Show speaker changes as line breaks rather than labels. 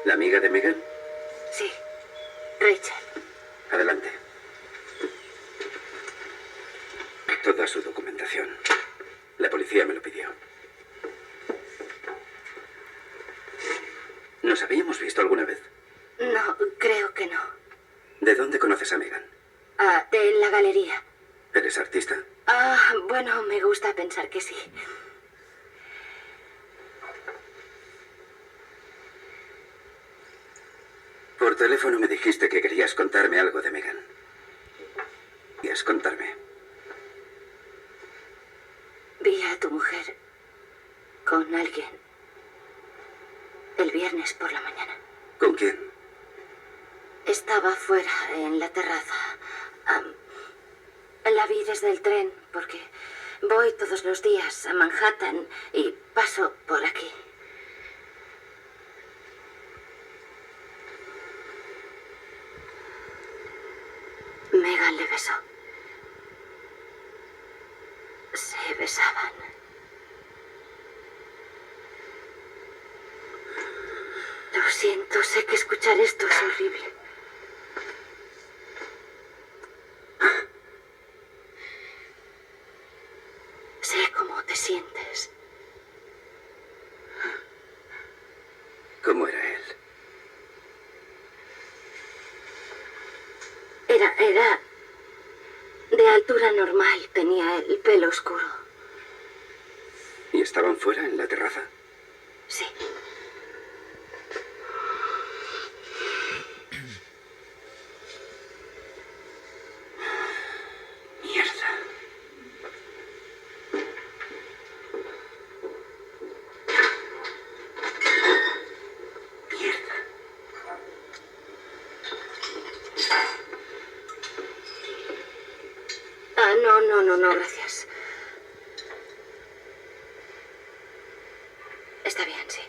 ¿La amiga de Megan?
Sí, Rachel.
Adelante. Toda su documentación. La policía me lo pidió. ¿Nos habíamos visto alguna vez?
No, creo que no.
¿De dónde conoces a Megan?
De la galería.
¿Eres artista?
Bueno, me gusta pensar que sí.
Por teléfono me dijiste que querías contarme algo de Megan. ¿Quieres contarme?
Vi a tu mujer con alguien el viernes por la mañana.
¿Con quién?
Estaba fuera, en la terraza. La vi desde el tren porque voy todos los días a Manhattan y paso por aquí. Megan le besó. Se besaban. Lo siento, sé que escuchar esto es horrible. Sé cómo te sientes.
¿Cómo era él?
Era de altura normal, tenía el pelo oscuro.
¿Y estaban fuera en la terraza?
Sí.
Mierda. Mierda.
No, gracias. Está bien, sí.